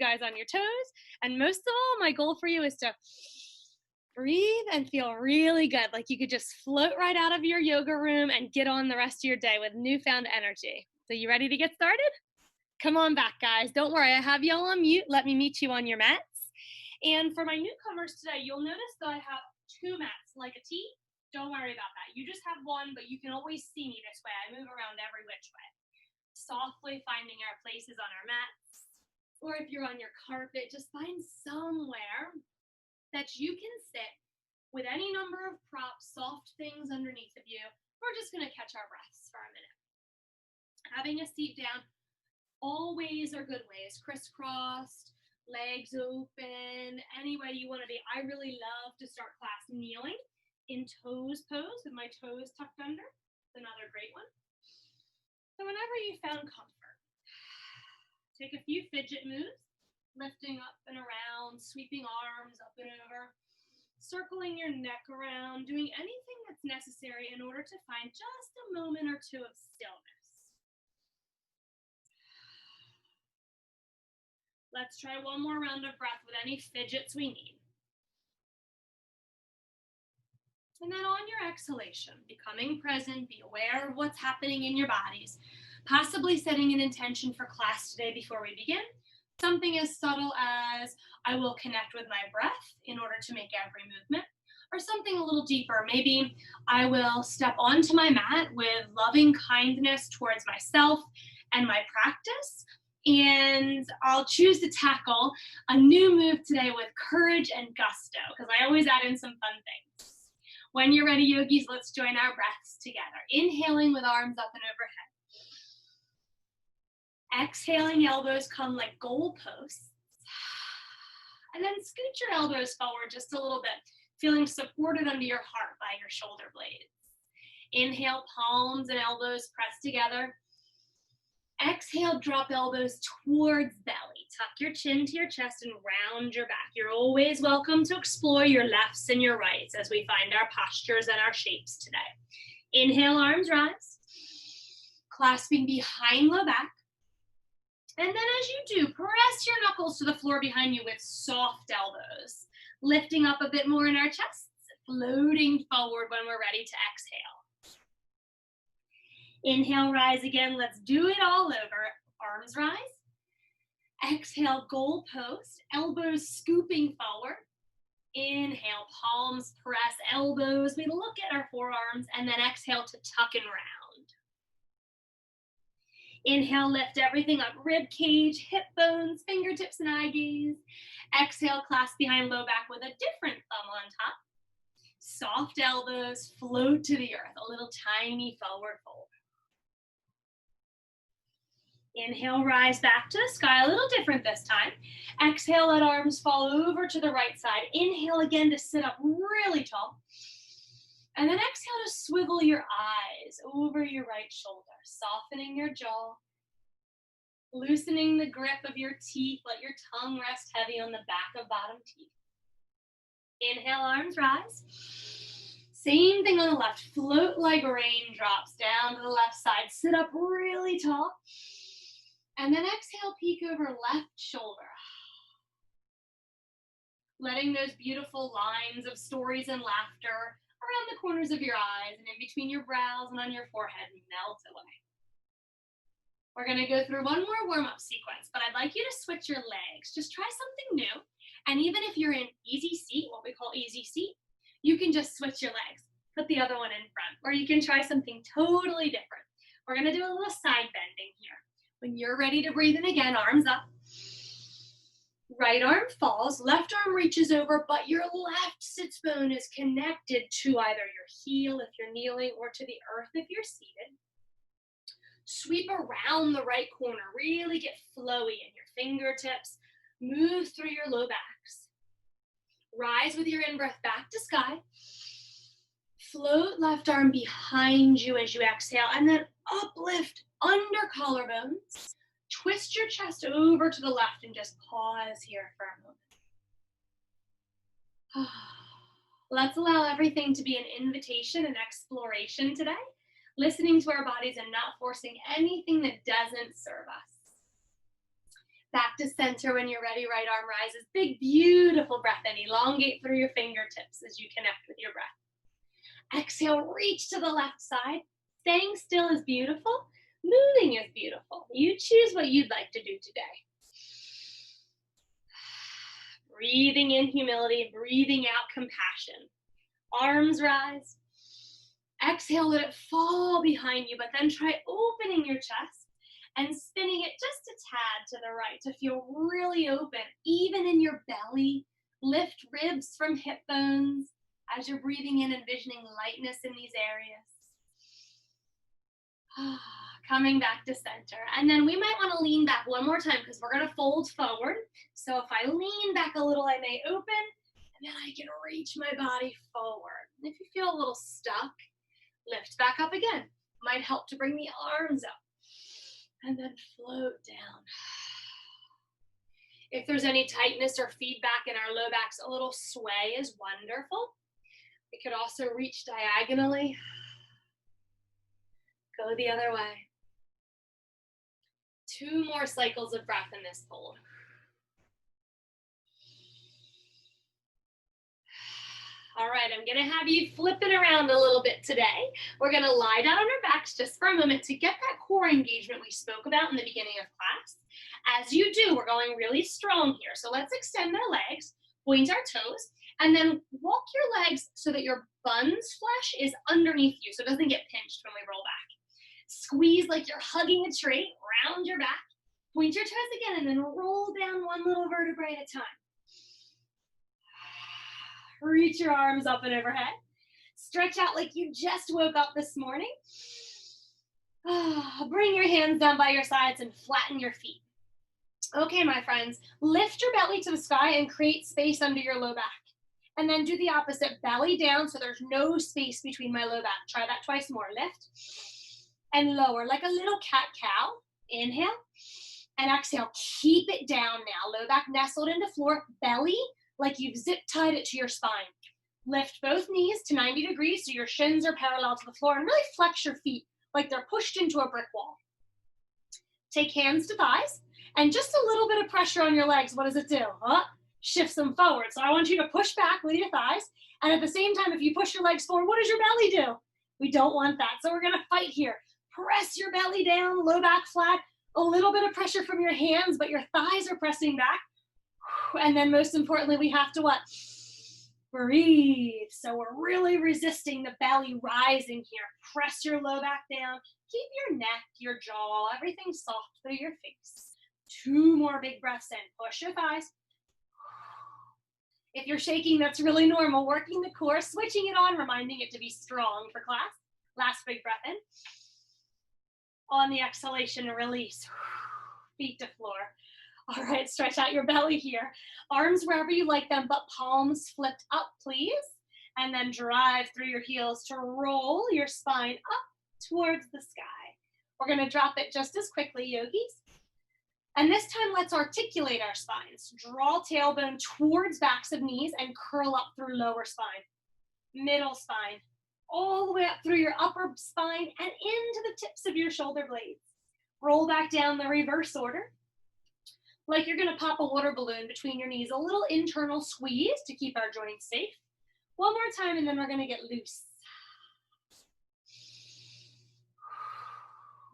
guys on your toes. And most of all, my goal for you is to breathe and feel really good. Like you could just float right out of your yoga room and get on the rest of your day with newfound energy. So you ready to get started? Come on back, guys. Don't worry, I have y'all on mute. Let me meet you on your mats. And for my newcomers today, you'll notice that I have 2 mats, like a T. Don't worry about that. You just have one, but you can always see me this way. I move around every which way. Softly finding our places on our mats. Or if you're on your carpet, just find somewhere that you can sit with any number of props, soft things underneath of you. We're just going to catch our breaths for a minute. Having a seat down, all ways are good ways. Crisscrossed, legs open, any way you want to be. I really love to start class kneeling in toes pose with my toes tucked under. It's another great one. So whenever you found comfort, take a few fidget moves, lifting up and around, sweeping arms up and over, circling your neck around, doing anything that's necessary in order to find just a moment or two of stillness. Let's try one more round of breath with any fidgets we need. And then on your exhalation, becoming present, be aware of what's happening in your bodies, possibly setting an intention for class today before we begin. Something as subtle as, I will connect with my breath in order to make every movement, or something a little deeper. Maybe I will step onto my mat with loving kindness towards myself and my practice, and I'll choose to tackle a new move today with courage and gusto, because I always add in some fun things. When you're ready, yogis, let's join our breaths together. Inhaling with arms up and overhead. Exhaling, elbows come like goalposts. And then scoot your elbows forward just a little bit, feeling supported under your heart by your shoulder blades. Inhale, palms and elbows press together. Exhale, drop elbows towards belly. Tuck your chin to your chest and round your back. You're always welcome to explore your lefts and your rights as we find our postures and our shapes today. Inhale, arms rise. Clasping behind low back. And then as you do, press your knuckles to the floor behind you with soft elbows. Lifting up a bit more in our chests, floating forward when we're ready to exhale. Inhale, rise again. Let's do it all over. Arms rise. Exhale, goal post. Elbows scooping forward. Inhale, palms press, elbows. We look at our forearms, and then exhale to tuck and round. Inhale, lift everything up. Rib cage, hip bones, fingertips and eye gaze. Exhale, clasp behind low back with a different thumb on top. Soft elbows, float to the earth. A little tiny forward fold. Inhale, rise back to the sky, a little different this time. Exhale, let arms fall over to the right side. Inhale again to sit up really tall. And then exhale to swivel your eyes over your right shoulder, softening your jaw, loosening the grip of your teeth. Let your tongue rest heavy on the back of bottom teeth. Inhale, arms rise. Same thing on the left. Float like raindrops down to the left side. Sit up really tall. And then exhale, peek over left shoulder. Letting those beautiful lines of stories and laughter around the corners of your eyes and in between your brows and on your forehead melt away. We're gonna go through one more warm-up sequence, but I'd like you to switch your legs. Just try something new. And even if you're in easy seat, what we call easy seat, you can just switch your legs. Put the other one in front, or you can try something totally different. We're gonna do a little side bending here. When you're ready to breathe in again, arms up. Right arm falls, left arm reaches over, but your left sits bone is connected to either your heel if you're kneeling or to the earth if you're seated. Sweep around the right corner, really get flowy in your fingertips. Move through your low backs. Rise with your in-breath back to sky. Float left arm behind you as you exhale, and then uplift under collarbones. Twist your chest over to the left and just pause here for a moment. Let's allow everything to be an invitation and exploration today, listening to our bodies and not forcing anything that doesn't serve us. Back to center when you're ready, right arm rises. Big, beautiful breath in. Elongate through your fingertips as you connect with your breath. Exhale, reach to the left side. Staying still is beautiful. Moving is beautiful. You choose what you'd like to do today. Breathing in humility, breathing out compassion. Arms rise. Exhale, let it fall behind you, but then try opening your chest and spinning it just a tad to the right to feel really open, even in your belly. Lift ribs from hip bones as you're breathing in, envisioning lightness in these areas. Coming back to center. And then we might want to lean back one more time because we're going to fold forward. So if I lean back a little, I may open, and then I can reach my body forward. And if you feel a little stuck, lift back up again. Might help to bring the arms up. And then float down. If there's any tightness or feedback in our low backs, a little sway is wonderful. We could also reach diagonally. Go the other way. 2 more cycles of breath in this fold. All right, I'm gonna have you flipping around a little bit today. We're gonna lie down on our backs just for a moment to get that core engagement we spoke about in the beginning of class. As you do, we're going really strong here. So let's extend our legs, point our toes, and then walk your legs so that your buns flesh is underneath you so it doesn't get pinched when we roll back. Squeeze like you're hugging a tree, round your back, point your toes again, and then roll down one little vertebrae at a time. Reach your arms up and overhead. Stretch out like you just woke up this morning. Bring your hands down by your sides and flatten your feet. Okay, my friends, lift your belly to the sky and create space under your low back. And then do the opposite, belly down so there's no space between my low back. Try that twice more. Lift and lower like a little cat-cow. Inhale and exhale. Keep it down now. Low back nestled into floor, belly like you've zip tied it to your spine. Lift both knees to 90 degrees so your shins are parallel to the floor and really flex your feet like they're pushed into a brick wall. Take hands to thighs and just a little bit of pressure on your legs. What does it do? Shifts them forward. So I want you to push back with your thighs. And at the same time, if you push your legs forward, what does your belly do? We don't want that. So we're gonna fight here. Press your belly down, low back flat, a little bit of pressure from your hands, but your thighs are pressing back. And then most importantly, we have to what? Breathe. So we're really resisting the belly rising here. Press your low back down. Keep your neck, your jaw, everything soft through your face. 2 more big breaths in. Push your thighs. If you're shaking, that's really normal. Working the core, switching it on, reminding it to be strong for class. Last big breath in. On the exhalation, release. Feet to floor. All right, stretch out your belly here. Arms wherever you like them, but palms flipped up, please. And then drive through your heels to roll your spine up towards the sky. We're gonna drop it just as quickly, yogis. And this time, let's articulate our spines. Draw tailbone towards backs of knees and curl up through lower spine, middle spine, all the way up through your upper spine and into the tips of your shoulder blades. Roll back down the reverse order. Like you're gonna pop a water balloon between your knees, a little internal squeeze to keep our joints safe. One more time, and then we're gonna get loose.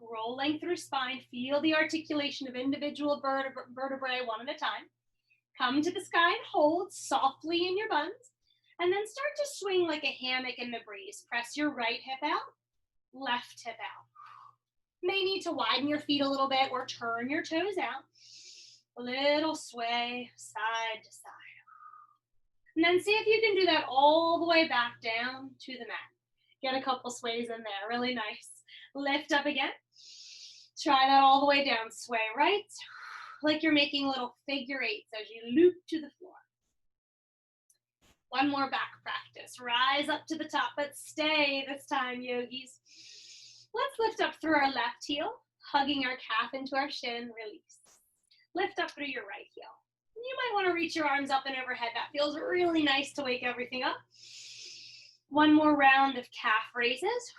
Rolling through spine, feel the articulation of individual vertebrae one at a time. Come to the sky and hold softly in your buns, and then start to swing like a hammock in the breeze. Press your right hip out, left hip out. May need to widen your feet a little bit or turn your toes out. A little sway side to side. And then see if you can do that all the way back down to the mat. Get a couple sways in there, really nice. Lift up again. Try that all the way down. Sway right, like you're making little figure eights as you loop to the floor. One more back practice. Rise up to the top, but stay this time, yogis. Let's lift up through our left heel, hugging our calf into our shin, release. Lift up through your right heel. You might want to reach your arms up and overhead. That feels really nice to wake everything up. One more round of calf raises.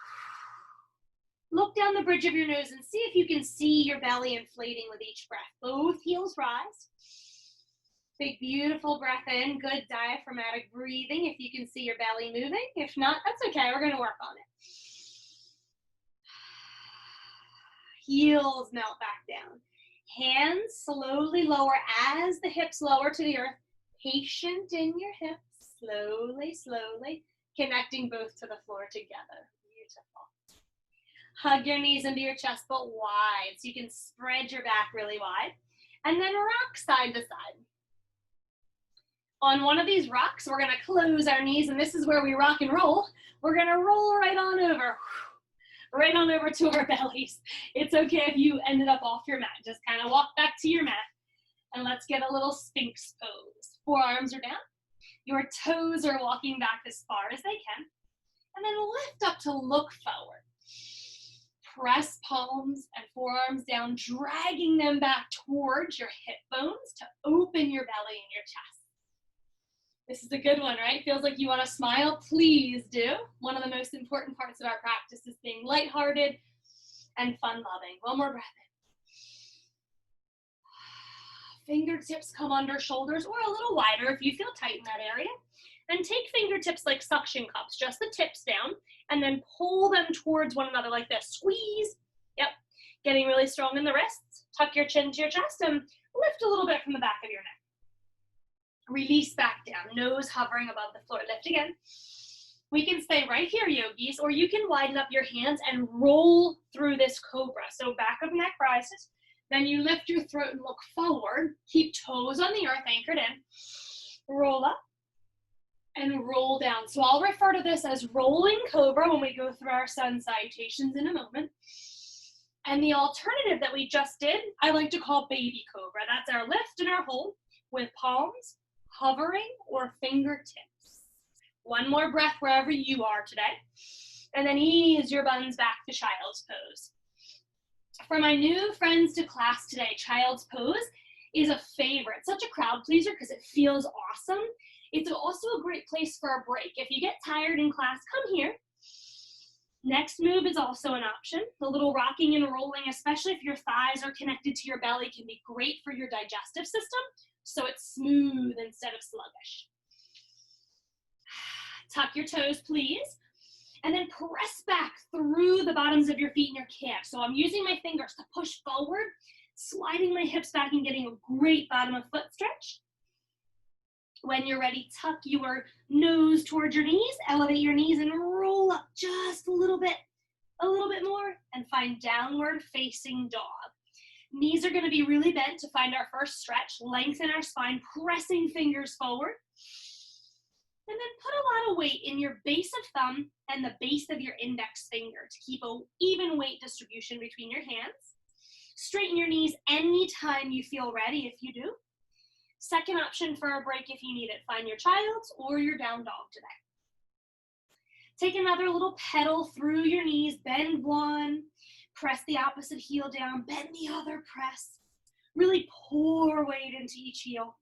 Look down the bridge of your nose and see if you can see your belly inflating with each breath. Both heels rise. Big, beautiful breath in. Good diaphragmatic breathing if you can see your belly moving. If not, that's okay. We're going to work on it. Heels melt back down. Hands slowly lower as the hips lower to the earth. Patient in your hips. Slowly, slowly. Connecting both to the floor together. Beautiful. Hug your knees into your chest, but wide. So you can spread your back really wide. And then rock side to side. On one of these rocks, we're going to close our knees, and this is where we rock and roll. We're going to roll right on over. Right on over to our bellies. It's okay if you ended up off your mat. Just kind of walk back to your mat. And let's get a little Sphinx pose. Forearms are down. Your toes are walking back as far as they can. And then lift up to look forward. Press palms and forearms down, dragging them back towards your hip bones to open your belly and your chest. This is a good one, right? Feels like you want to smile? Please do. One of the most important parts of our practice is being lighthearted and fun-loving. One more breath in. Fingertips come under shoulders or a little wider if you feel tight in that area. And take fingertips like suction cups, just the tips down, and then pull them towards one another like this. Squeeze. Yep. Getting really strong in the wrists. Tuck your chin to your chest and lift a little bit from the back of your neck. Release back down, nose hovering above the floor. Lift again. We can stay right here, yogis, or you can widen up your hands and roll through this cobra. So back of neck rises. Then you lift your throat and look forward. Keep toes on the earth, anchored in. Roll up and roll down. So I'll refer to this as rolling cobra when we go through our sun salutations in a moment. And the alternative that we just did, I like to call baby cobra. That's our lift and our hold with palms hovering or fingertips. One more breath wherever you are today. And then ease your buns back to child's pose. For my new friends to class today, child's pose is a favorite. Such a crowd pleaser because it feels awesome. It's also a great place for a break. If you get tired in class, come here. Next move is also an option. The little rocking and rolling, especially if your thighs are connected to your belly, can be great for your digestive system. So it's smooth instead of sluggish. Tuck your toes, please. And then press back through the bottoms of your feet and your calves. So I'm using my fingers to push forward, sliding my hips back and getting a great bottom of foot stretch. When you're ready, tuck your nose towards your knees, elevate your knees and roll up just a little bit more, and find downward facing dog. Knees are going to be really bent to find our first stretch. Lengthen our spine, pressing fingers forward. And then put a lot of weight in your base of thumb and the base of your index finger to keep an even weight distribution between your hands. Straighten your knees anytime you feel ready if you do. Second option for a break if you need it. Find your child's or your down dog today. Take another little pedal through your knees. Bend one. Press the opposite heel down, bend the other, press. Really pour weight into each heel.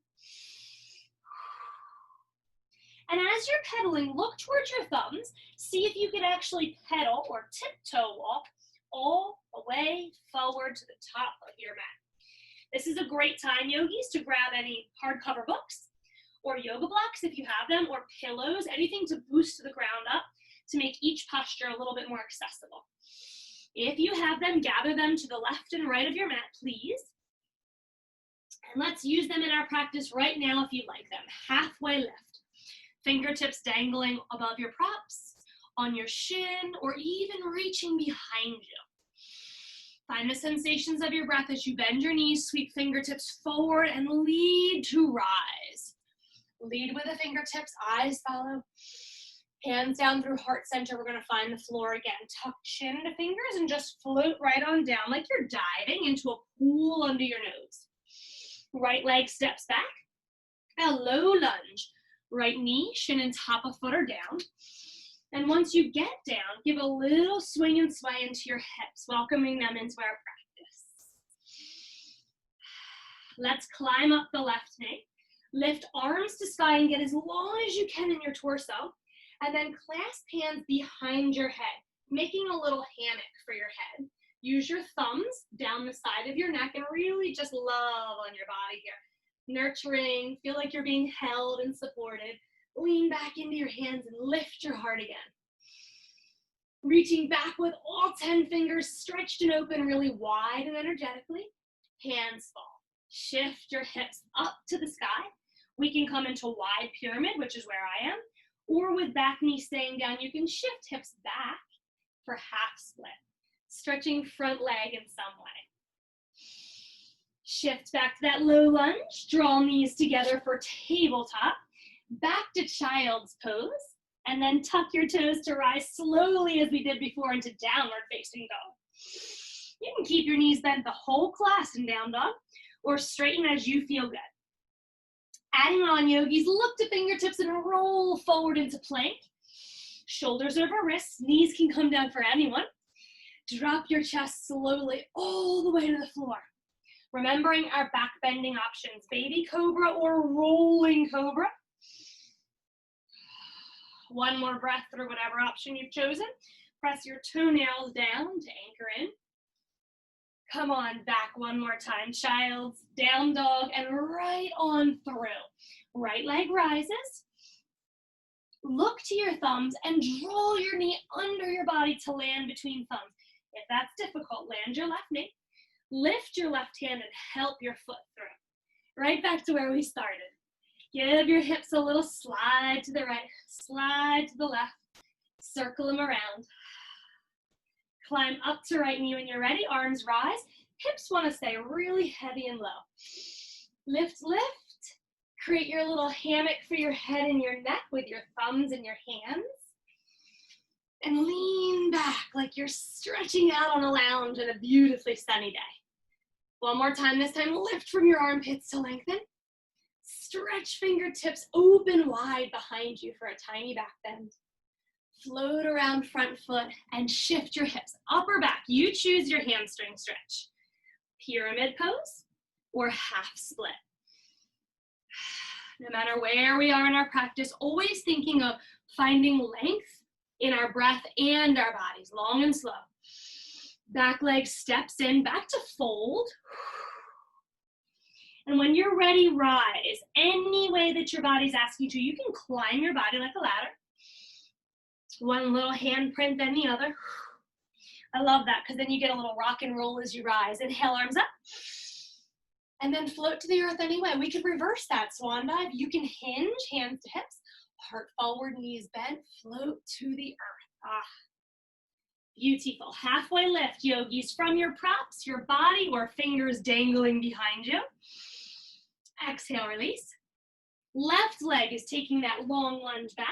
And as you're pedaling, look towards your thumbs. See if you can actually pedal or tiptoe walk all the way forward to the top of your mat. This is a great time, yogis, to grab any hardcover books or yoga blocks if you have them, or pillows, anything to boost the ground up to make each posture a little bit more accessible. If you have them, gather them to the left and right of your mat, please. And let's use them in our practice right now if you'd like them. Halfway lift. Fingertips dangling above your props, on your shin, or even reaching behind you. Find the sensations of your breath as you bend your knees, sweep fingertips forward, and lead to rise. Lead with the fingertips, eyes follow. Hands down through heart center. We're going to find the floor again. Tuck chin to fingers and just float right on down like you're diving into a pool under your nose. Right leg steps back. A low lunge. Right knee, shin and top of foot are down. And once you get down, give a little swing and sway into your hips, welcoming them into our practice. Let's climb up the left knee. Lift arms to sky and get as long as you can in your torso. And then clasp hands behind your head. making a little hammock for your head. Use your thumbs down the side of your neck and really just love on your body here. Nurturing, feel like you're being held and supported. Lean back into your hands and lift your heart again. Reaching back with all 10 fingers stretched and open really wide and energetically. Hands fall. Shift your hips up to the sky. We can come into wide pyramid, which is where I am, or with back knee staying down, you can shift hips back for half split, stretching front leg in some way. Shift back to that low lunge, draw knees together for tabletop, back to child's pose, and then tuck your toes to rise slowly as we did before into downward facing dog. You can keep your knees bent the whole class in down dog, or straighten as you feel good. Adding on, yogis, look to fingertips and roll forward into plank. Shoulders over wrists, knees can come down for anyone. Drop your chest slowly all the way to the floor. Remembering our back bending options, baby cobra or rolling cobra. One more breath through whatever option you've chosen. Press your toenails down to anchor in. Come on, back one more time. Child's, down dog, and right on through. Right leg rises. Look to your thumbs and draw your knee under your body to land between thumbs. If that's difficult, land your left knee. Lift your left hand and help your foot through. Right back to where we started. Give your hips a little slide to the right, slide to the left. Circle them around. Climb up to right knee when you're ready. Arms rise. Hips want to stay really heavy and low. Lift, lift. Create your little hammock for your head and your neck with your thumbs and your hands. And lean back like you're stretching out on a lounge on a beautifully sunny day. One more time. This time, lift from your armpits to lengthen. Stretch fingertips open wide behind you for a tiny back bend. Float around front foot and shift your hips up or back. You choose your hamstring stretch. Pyramid pose or half split. No matter where we are in our practice, always thinking of finding length in our breath and our bodies, long and slow. Back leg steps in, back to fold. And when you're ready, rise. Any way that your body's asking you to, you can climb your body like a ladder. One little handprint, then the other. I love that because then you get a little rock and roll as you rise. Inhale, arms up. And then float to the earth anyway. We could reverse that swan dive. You can hinge, hands to hips, heart forward, knees bent, float to the earth. Ah, beautiful. Halfway lift, yogis, from your props, your body, or fingers dangling behind you. Exhale, release. Left leg is taking that long lunge back.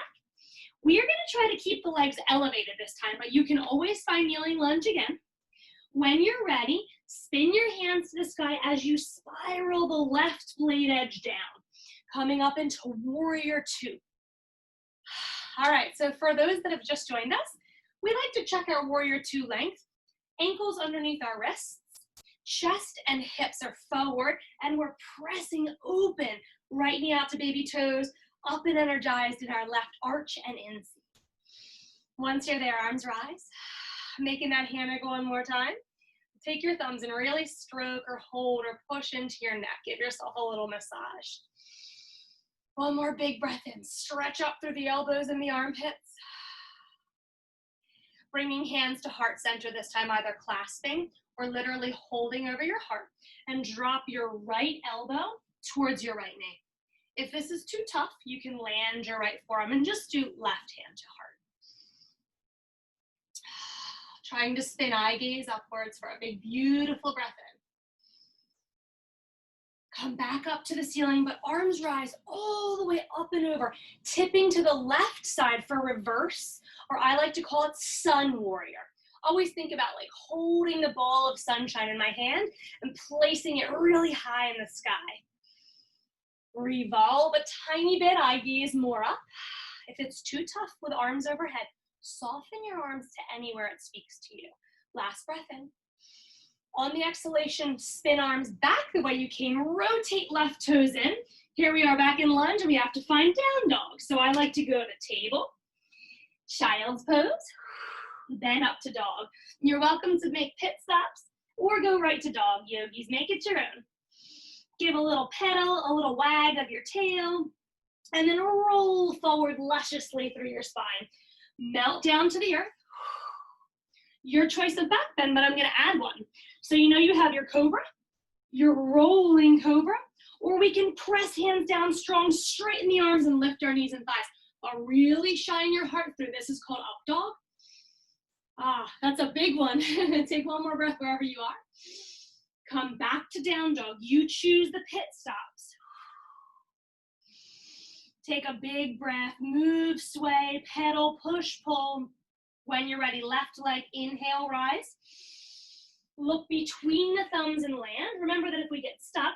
We are going to try to keep the legs elevated this time, but you can always find kneeling lunge again. When you're ready, spin your hands to the sky as you spiral the left blade edge down, coming up into warrior two. All right, so for those that have just joined us, we like to check our warrior two length. Ankles underneath our wrists, chest and hips are forward, and we're pressing open, right knee out to baby toes, up and energized in our left arch and in. Once you're there, arms rise. Making that hammock one more time. Take your thumbs and really stroke or hold or push into your neck. Give yourself a little massage. One more big breath in. Stretch up through the elbows and the armpits. Bringing hands to heart center this time, either clasping or literally holding over your heart. And drop your right elbow towards your right knee. If this is too tough, you can land your right forearm and just do left hand to heart. Trying to spin eye gaze upwards for a big, beautiful breath in. Come back up to the ceiling, but arms rise all the way up and over, tipping to the left side for reverse, or I like to call it sun warrior. Always think about like holding the ball of sunshine in my hand and placing it really high in the sky. Revolve a tiny bit, eye gaze more up. If it's too tough with arms overhead, soften your arms to anywhere it speaks to you. Last breath in. On the exhalation, spin arms back the way you came. Rotate left toes in. Here we are back in lunge, and we have to find down dog. So I like to go to table, child's pose, then up to dog. You're welcome to make pit stops or go right to dog, yogis. Make it your own. Give a little pedal, a little wag of your tail, and then roll forward lusciously through your spine. Melt down to the earth. Your choice of back bend, but I'm gonna add one. So you know you have your cobra, your rolling cobra, or we can press hands down strong, straighten the arms and lift our knees and thighs. But really shine your heart through. This is called up dog. Ah, that's a big one. Take one more breath wherever you are. Come back to down dog. You choose the pit stops. Take a big breath, move, sway, pedal, push, pull. When you're ready, left leg, inhale, rise. Look between the thumbs and land. Remember that if we get stuck,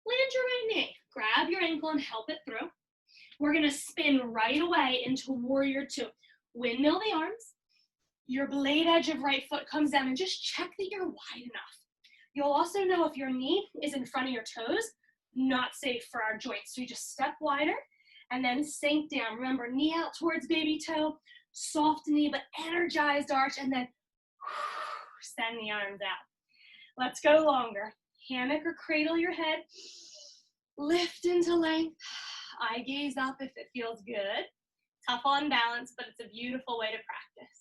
land your right knee. Grab your ankle and help it through. We're gonna spin right away into warrior two. Windmill the arms. Your blade edge of right foot comes down and just check that you're wide enough. You'll also know if your knee is in front of your toes, not safe for our joints. So you just step wider and then sink down. Remember, knee out towards baby toe, soft knee, but energized arch, and then send the arms out. Let's go longer. Hammock or cradle your head. Lift into length. Eye gaze up if it feels good. Tough on balance, but it's a beautiful way to practice.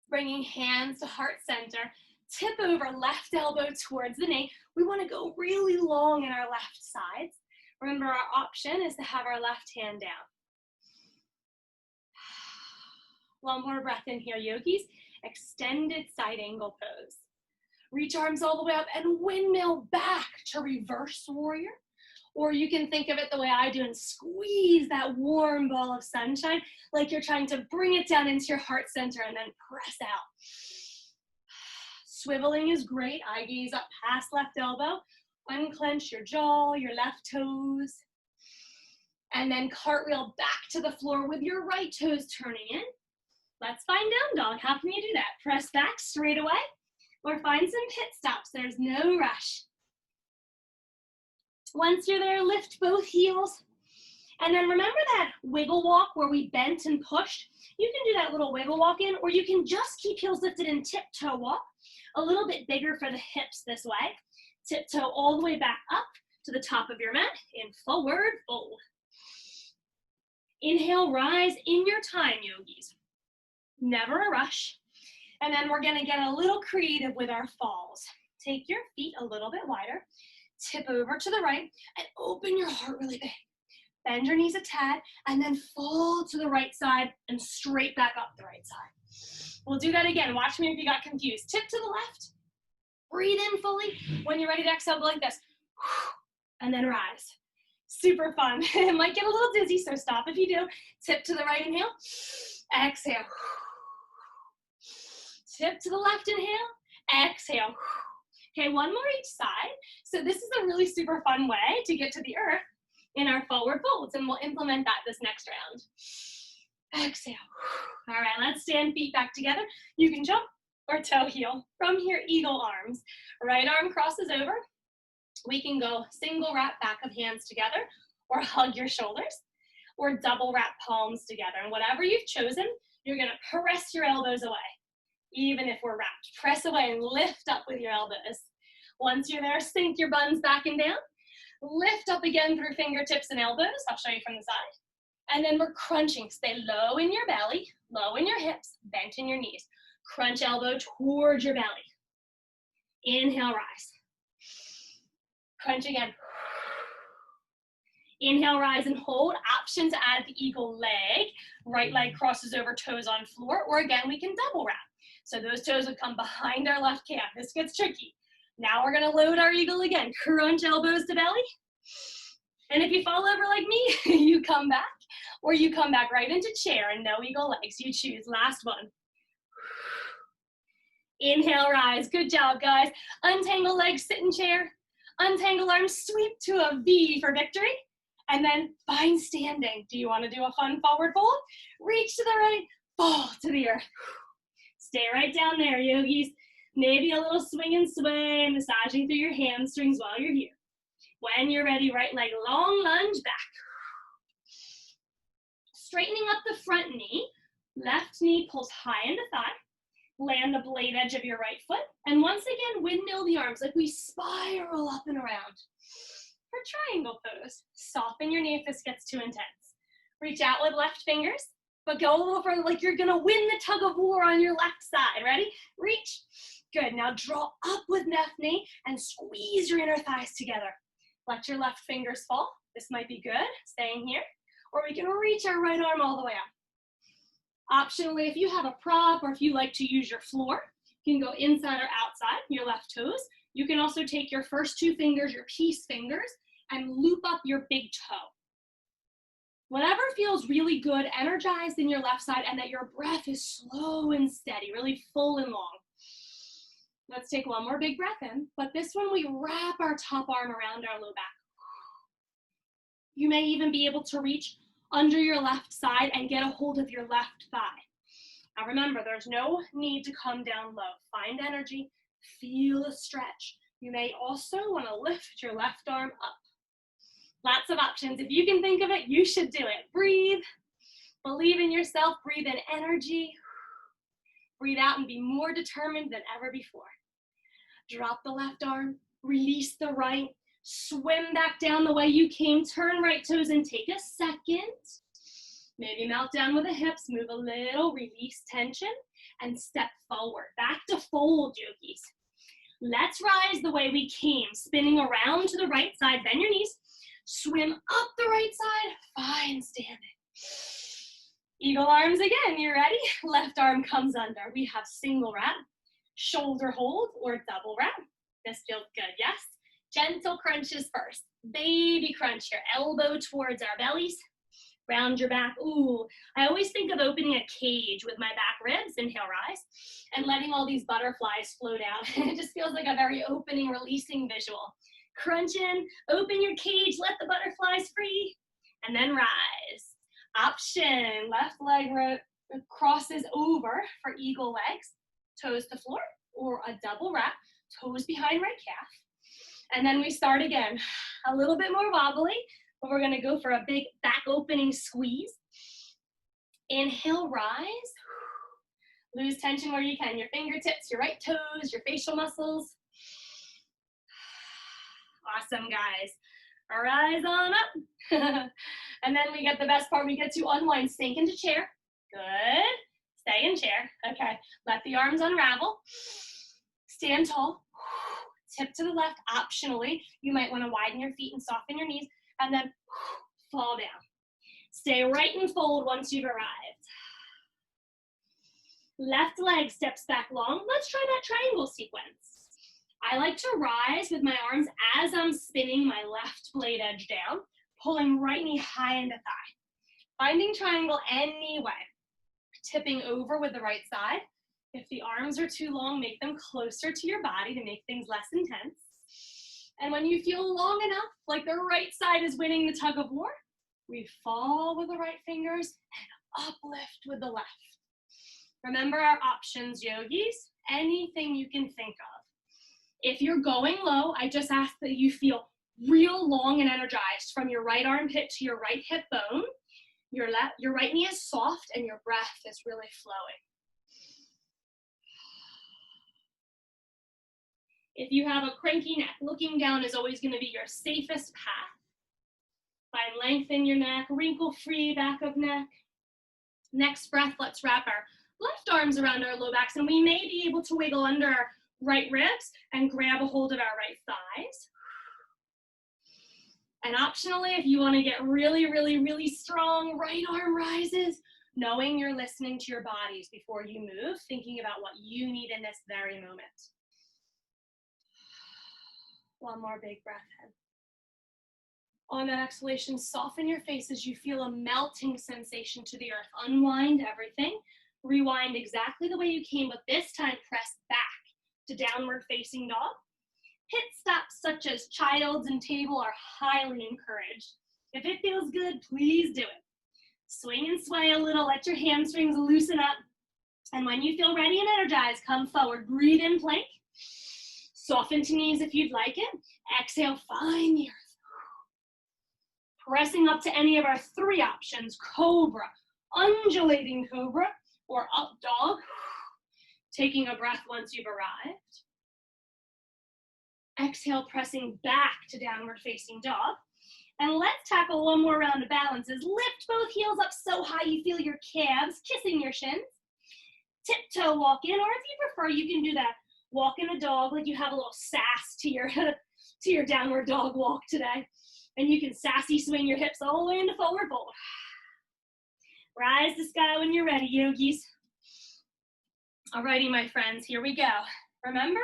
Bringing hands to heart center. Tip over left elbow towards the knee. We want to go really long in our left sides. Remember, our option is to have our left hand down. One more breath in here, yogis. Extended side angle pose. Reach arms all the way up and windmill back to reverse warrior. Or you can think of it the way I do and squeeze that warm ball of sunshine like you're trying to bring it down into your heart center and then press out. Swiveling is great. Eye gaze up past left elbow. Unclench your jaw, your left toes. And then cartwheel back to the floor with your right toes turning in. Let's find down dog. How can you do that? Press back straight away or find some pit stops. There's no rush. Once you're there, lift both heels. And then remember that wiggle walk where we bent and pushed? You can do that little wiggle walk in, or you can just keep heels lifted and tiptoe walk. A little bit bigger for the hips this way. Tiptoe all the way back up to the top of your mat in forward fold. Inhale, rise in your time, yogis. Never a rush. And then we're gonna get a little creative with our falls. Take your feet a little bit wider, tip over to the right, and open your heart really big. Bend your knees a tad, and then fall to the right side and straight back up the right side. We'll do that again. Watch me if you got confused. Tip to the left, breathe in fully. When you're ready to exhale, go like this, and then rise. Super fun. It might get a little dizzy, so stop if you do. Tip to the right, inhale, exhale. Tip to the left, inhale, exhale. Okay, one more each side. So this is a really super fun way to get to the earth in our forward folds, and we'll implement that this next round. Exhale. All right, let's stand feet back together. You can jump or toe heel. From here, eagle arms. Right arm crosses over. We can go single wrap back of hands together, or hug your shoulders, or double wrap palms together. And whatever you've chosen, you're gonna press your elbows away. Even if we're wrapped, press away and lift up with your elbows. Once you're there, sink your buns back and down. Lift up again through fingertips and elbows. I'll show you from the side. And then we're crunching. Stay low in your belly, low in your hips, bent in your knees. Crunch elbow towards your belly. Inhale, rise. Crunch again. Inhale, rise and hold. Option to add the eagle leg. Right leg crosses over, toes on floor. Or again, we can double wrap. So those toes would come behind our left calf. This gets tricky. Now we're gonna load our eagle again. Crunch elbows to belly. And if you fall over like me, you come back, or you come back right into chair and no eagle legs. You choose. Last one. Inhale, rise. Good job, guys. Untangle legs, sit in chair. Untangle arms, sweep to a V for victory. And then find standing. Do you want to do a fun forward fold? Reach to the right, fall to the earth. Stay right down there, yogis. Maybe a little swing and sway, massaging through your hamstrings while you're here. When you're ready, right leg long lunge back. Straightening up the front knee, Left knee pulls high into thigh. Land the blade edge of your right foot. And once again, windmill the arms like we spiral up and around. For triangle pose, soften your knee if this gets too intense. Reach out with left fingers, but go a little further like you're gonna win the tug of war on your left side. Ready? Reach. Good. Now draw up with left knee and squeeze your inner thighs together. Let your left fingers fall. This might be good, staying here. Or we can reach our right arm all the way up. Optionally, if you have a prop or if you like to use your floor, you can go inside or outside, your left toes. You can also take your first two fingers, your peace fingers, and loop up your big toe. Whatever feels really good, energized in your left side, and that your breath is slow and steady, really full and long. Let's take one more big breath in, but this one we wrap our top arm around our low back. You may even be able to reach under your left side and get a hold of your left thigh. Now remember, there's no need to come down low. Find energy, feel a stretch. You may also want to lift your left arm up. Lots of options. If you can think of it, you should do it. Breathe, believe in yourself, breathe in energy. Breathe out and be more determined than ever before. Drop the left arm, release the right, swim back down the way you came, turn right toes and take a second. Maybe melt down with the hips, move a little, release tension, and step forward. Back to fold, yogis. Let's rise the way we came, spinning around to the right side, bend your knees, swim up the right side, fine standing. Eagle arms again, you ready? Left arm comes under. We have single wrap, shoulder hold, or double wrap. This feels good, yes? Gentle crunches first. Baby crunch your elbow towards our bellies. Round your back. Ooh, I always think of opening a cage with my back ribs, inhale, rise, and letting all these butterflies float out. It just feels like a very opening, releasing visual. Crunch in, open your cage, let the butterflies free, and then rise. Option, left leg crosses over for eagle legs, toes to floor, or a double wrap, toes behind right calf. And then we start again. A little bit more wobbly, but we're gonna go for a big back opening squeeze. Inhale, rise. Lose tension where you can. Your fingertips, your right toes, your facial muscles. Awesome, guys. Rise on up. And then we get the best part. We get to unwind, sink into chair. Good. Stay in chair. Okay. Let the arms unravel. Stand tall. Tip to the left. Optionally, you might want to widen your feet and soften your knees, and then fall down. Stay right and fold once you've arrived. Left leg steps back long. Let's try that triangle sequence. I like to rise with my arms as I'm spinning my left blade edge down, pulling right knee high into thigh. Finding triangle any way. Tipping over with the right side. If the arms are too long, make them closer to your body to make things less intense. And when you feel long enough, like the right side is winning the tug of war, we fall with the right fingers and uplift with the left. Remember our options, yogis, anything you can think of. If you're going low, I just ask that you feel real long and energized from your right armpit to your right hip bone. Your right knee is soft and your breath is really flowing. If you have a cranky neck, looking down is always going to be your safest path. Find length in your neck, wrinkle-free back of neck. Next breath, let's wrap our left arms around our low backs, and we may be able to wiggle under our right ribs and grab a hold of our right thighs. And optionally, if you want to get really, really, really strong, right arm rises, knowing you're listening to your bodies before you move, thinking about what you need in this very moment. One more big breath in. On that exhalation, soften your face as you feel a melting sensation to the earth. Unwind everything. Rewind exactly the way you came, but this time press back to downward facing dog. Hit stops such as child's and table are highly encouraged. If it feels good, please do it. Swing and sway a little, let your hamstrings loosen up. And when you feel ready and energized, come forward. Breathe in plank. Soften to knees if you'd like it. Exhale, find the earth. Pressing up to any of our three options. Cobra, undulating cobra, or up dog. Taking a breath once you've arrived. Exhale, pressing back to downward facing dog. And let's tackle one more round of balances. Lift both heels up so high you feel your calves kissing your shins. Tiptoe walk in, or if you prefer, you can do that walk in a dog, like you have a little sass to your downward dog walk today. And you can sassy swing your hips all the way into forward fold. Rise to sky when you're ready, yogis. Alrighty, my friends, here we go. Remember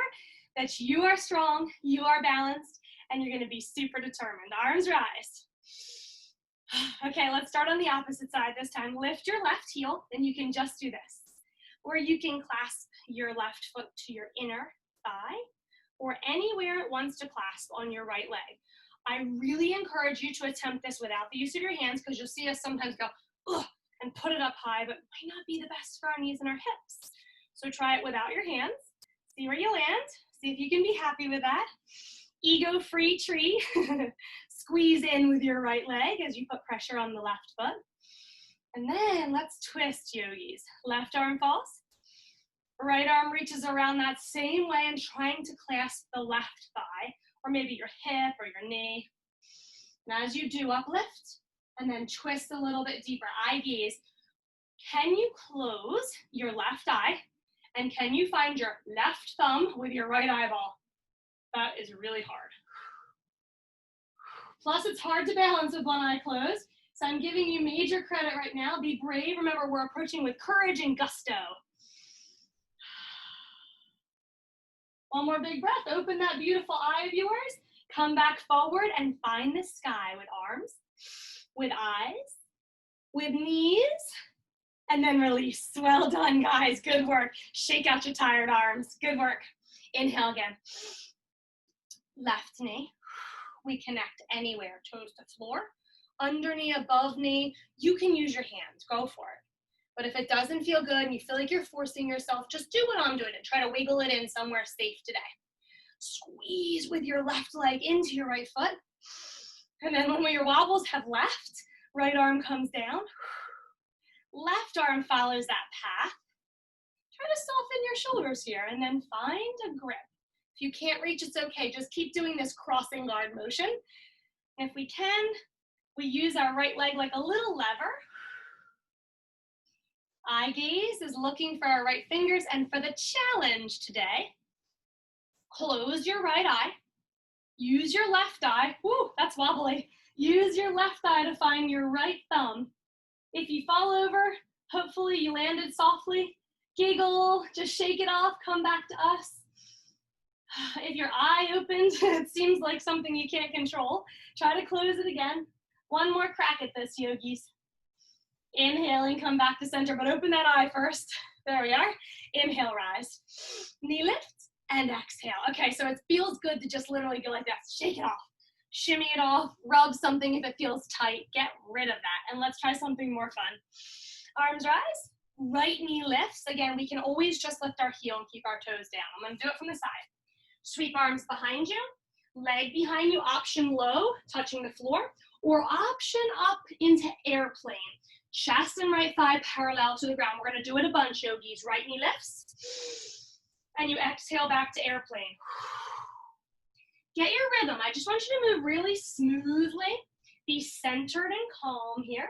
that you are strong, you are balanced, and you're gonna be super determined. Arms rise. Okay, let's start on the opposite side this time. Lift your left heel, and you can just do this. Or you can clasp your left foot to your inner thigh, or anywhere it wants to clasp on your right leg. I really encourage you to attempt this without the use of your hands, because you'll see us sometimes go, ugh, and put it up high, but it might not be the best for our knees and our hips. So try it without your hands. See where you land. See if you can be happy with that. Ego-free tree. Squeeze in with your right leg as you put pressure on the left foot. And then let's twist, yogis. Left arm falls. Right arm reaches around that same way and trying to clasp the left thigh, or maybe your hip or your knee. And as you do, uplift and then twist a little bit deeper. Eye gaze. Can you close your left eye? And can you find your left thumb with your right eyeball? That is really hard. Plus, it's hard to balance with one eye closed. So I'm giving you major credit right now. Be brave. Remember, we're approaching with courage and gusto. One more big breath. Open that beautiful eye of yours. Come back forward and find the sky with arms, with eyes, with knees, and then release. Well done, guys. Good work. Shake out your tired arms. Good work. Inhale again. Left knee. We connect anywhere, toes to floor. Under knee, above knee. You can use your hands. Go for it. But if it doesn't feel good and you feel like you're forcing yourself, just do what I'm doing and try to wiggle it in somewhere safe today. Squeeze with your left leg into your right foot. And then when your wobbles have left, right arm comes down. Left arm follows that path. Try to soften your shoulders here and then find a grip. If you can't reach, it's okay. Just keep doing this crossing guard motion. And if we can, we use our right leg like a little lever. Eye gaze is looking for our right fingers. And for the challenge today, close your right eye. Use your left eye. Woo, that's wobbly. Use your left eye to find your right thumb. If you fall over, hopefully you landed softly. Giggle, just shake it off, come back to us. If your eye opened, it seems like something you can't control. Try to close it again. One more crack at this, yogis. Inhaling, come back to center, but open that eye first. There we are. Inhale, rise. Knee lift and exhale. Okay, so it feels good to just literally go like that. Shake it off. Shimmy it off, rub something if it feels tight, get rid of that. And let's try something more fun. Arms rise, right knee lifts. Again, we can always just lift our heel and keep our toes down. I'm gonna do it from the side. Sweep arms behind you, leg behind you, option low, touching the floor, or option up into airplane. Chest and right thigh parallel to the ground. We're gonna do it a bunch, yogis. Right knee lifts, and you exhale back to airplane. Get your rhythm. I just want you to move really smoothly. Be centered and calm here.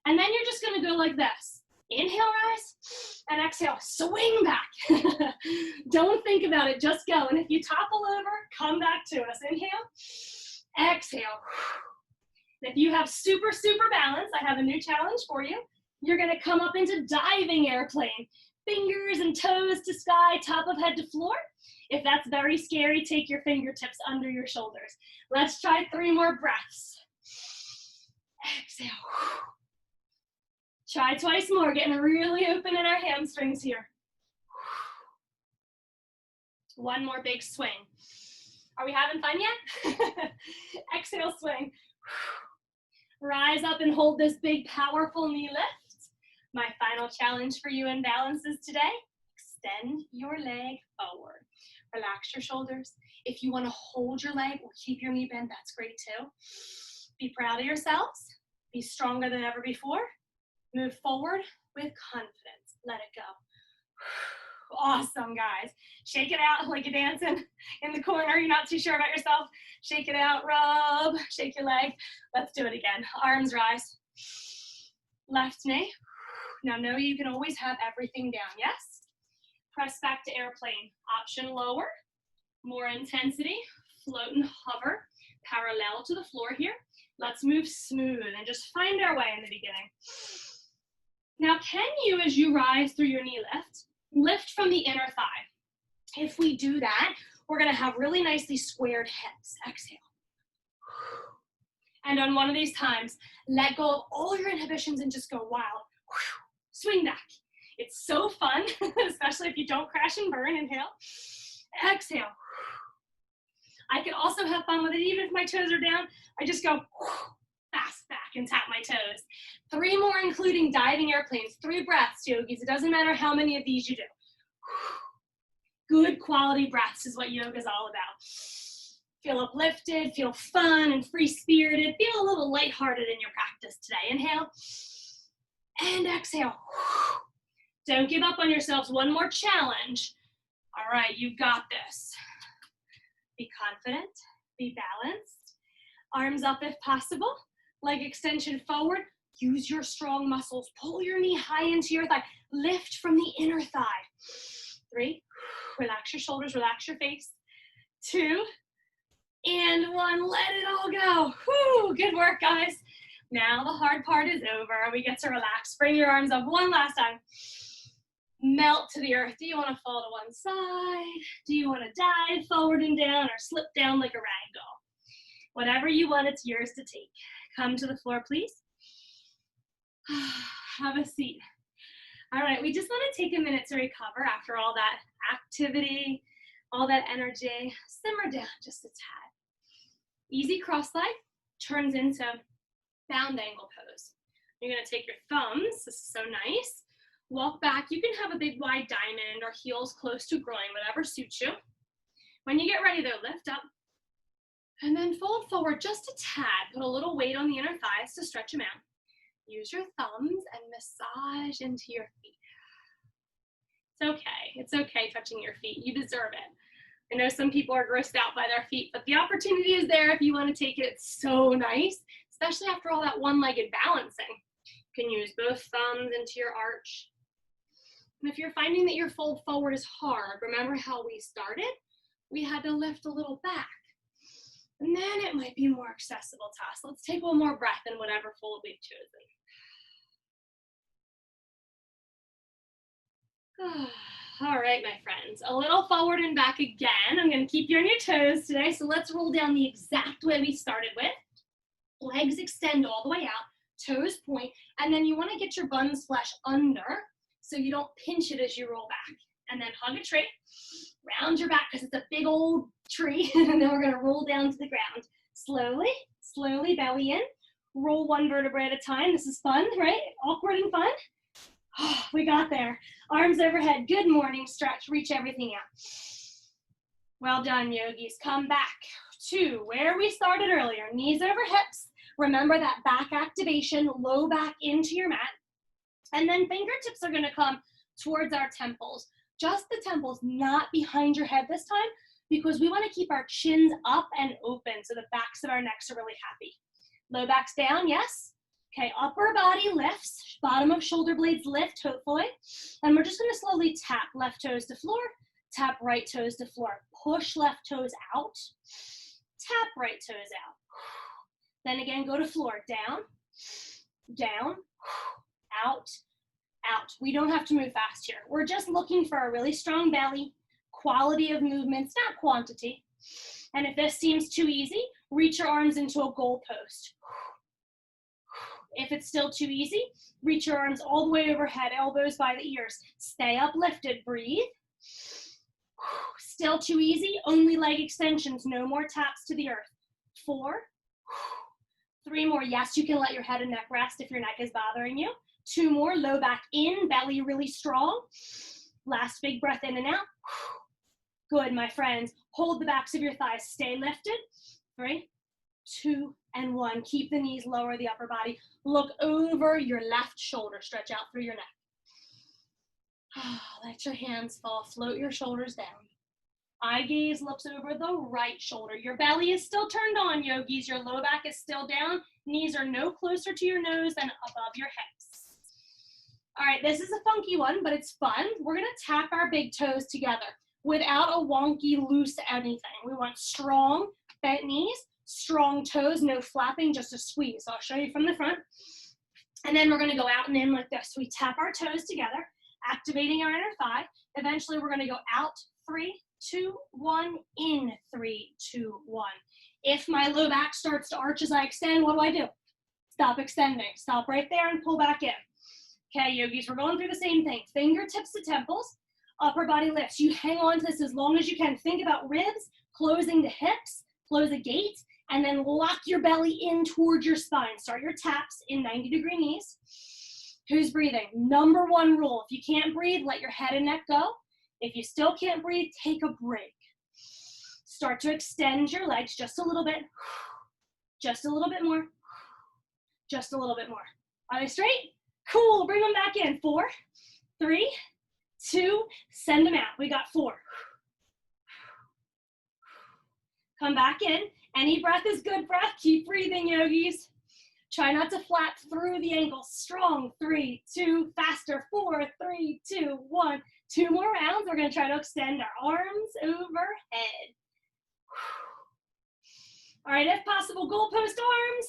And then you're just gonna go like this. Inhale, rise, and exhale, swing back. Don't think about it, just go. And if you topple over, come back to us. Inhale, exhale. And if you have super, super balance, I have a new challenge for you. You're gonna come up into diving airplane. Fingers and toes to sky, top of head to floor. If that's very scary, take your fingertips under your shoulders. Let's try 3 more breaths. Exhale. Try twice more, getting really open in our hamstrings here. One more big swing. Are we having fun yet? Exhale, swing. Rise up and hold this big, powerful knee lift. My final challenge for you in balances today, extend your leg forward. Relax your shoulders. If you want to hold your leg or keep your knee bent, that's great too. Be proud of yourselves. Be stronger than ever before. Move forward with confidence. Let it go. Awesome, guys. Shake it out like you're dancing in the corner. You're not too sure about yourself. Shake it out, rub, shake your leg. Let's do it again. Arms rise. Left knee. Now know you can always have everything down, yes? Press back to airplane. Option lower, more intensity. Float and hover, parallel to the floor here. Let's move smooth and just find our way in the beginning. Now, can you, as you rise through your knee lift from the inner thigh? If we do that, we're gonna have really nicely squared hips. Exhale. And on one of these times, let go of all your inhibitions and just go wild. Swing back. It's so fun, especially if you don't crash and burn. Inhale. Exhale. I can also have fun with it, even if my toes are down. I just go fast back and tap my toes. 3 more, including diving airplanes. 3 breaths, yogis. It doesn't matter how many of these you do. Good quality breaths is what yoga is all about. Feel uplifted, feel fun and free-spirited. Feel a little lighthearted in your practice today. Inhale and exhale. Don't give up on yourselves. One more challenge. All right, you've got this. Be confident, be balanced. Arms up if possible. Leg extension forward. Use your strong muscles. Pull your knee high into your thigh. Lift from the inner thigh. 3. Relax your shoulders, relax your face. 2. And 1. Let it all go. Whew, good work, guys. Now the hard part is over. We get to relax. Bring your arms up one last time. Melt to the earth. Do you want to fall to one side? Do you want to dive forward and down or slip down like a rag doll? Whatever you want, it's yours to take. Come to the floor, please. Have a seat. All right, we just want to take a minute to recover after all that activity, all that energy. Simmer down just a tad. Easy cross leg turns into bound angle pose. You're going to take your thumbs. This is so nice. Walk back. You can have a big wide diamond or heels close to groin, whatever suits you. When you get ready though, lift up and then fold forward just a tad. Put a little weight on the inner thighs to stretch them out. Use your thumbs and massage into your feet. It's okay. It's okay touching your feet. You deserve it. I know some people are grossed out by their feet, but the opportunity is there if you want to take it. It's so nice, especially after all that one-legged balancing. You can use both thumbs into your arch. And if you're finding that your fold forward is hard, remember how we started? We had to lift a little back. And then it might be more accessible to us. Let's take one more breath in whatever fold we've chosen. All right, my friends, a little forward and back again. I'm going to keep you on your toes today, so let's roll down the exact way we started with. Legs extend all the way out, toes point, and then you want to get your buns flesh under so you don't pinch it as you roll back. And then hug a tree, round your back because it's a big old tree, and then we're going to roll down to the ground. Slowly, slowly belly in. Roll one vertebrae at a time. This is fun, right? Awkward and fun. Oh, we got there. Arms overhead. Good morning stretch. Reach everything out. Well done, yogis. Come back to where we started earlier. Knees over hips. Remember that back activation, low back into your mat. And then fingertips are going to come towards our temples. Just the temples, not behind your head this time, because we want to keep our chins up and open so the backs of our necks are really happy. Low back's down, yes? Okay, upper body lifts, bottom of shoulder blades lift, hopefully. And we're just going to slowly tap left toes to floor, tap right toes to floor. Push left toes out, tap right toes out. Then again, go to floor, down, down, out, out. We don't have to move fast here. We're just looking for a really strong belly, quality of movements, not quantity. And if this seems too easy, reach your arms into a goal post. If it's still too easy, reach your arms all the way overhead, elbows by the ears. Stay uplifted, breathe. Still too easy, only leg extensions, no more taps to the earth. 4, 3 more. Yes, you can let your head and neck rest if your neck is bothering you. 2 more, low back in, belly really strong. Last big breath in and out. Good, my friends. Hold the backs of your thighs, stay lifted. 3, 2, and 1. Keep the knees lower, the upper body. Look over your left shoulder. Stretch out through your neck. Let your hands fall. Float your shoulders down. Eye gaze looks over the right shoulder. Your belly is still turned on, yogis. Your low back is still down. Knees are no closer to your nose than above your hips. All right, this is a funky one, but it's fun. We're gonna tap our big toes together without a wonky, loose anything. We want strong, bent knees, strong toes, no flapping, just a squeeze. So I'll show you from the front. And then we're gonna go out and in like this. We tap our toes together, activating our inner thigh. Eventually, we're gonna go out, 3, 2, 1, in, 3, 2, 1. If my low back starts to arch as I extend, what do? Stop extending. Stop right there and pull back in. Okay, yogis, we're going through the same thing. Fingertips to temples, upper body lifts. You hang on to this as long as you can. Think about ribs, closing the hips, close the gate, and then lock your belly in towards your spine. Start your taps in 90-degree knees. Who's breathing? Number 1 rule. If you can't breathe, let your head and neck go. If you still can't breathe, take a break. Start to extend your legs just a little bit. Just a little bit more. Just a little bit more. Are they straight? Cool. Bring them back in. 4, 3, 2, send them out. We got 4. Come back in. Any breath is good breath. Keep breathing, yogis. Try not to flap through the ankles. Strong. 3, 2, faster. 4, 3, 2, 1. 2 more rounds. We're going to try to extend our arms overhead. All right, if possible, goalpost arms.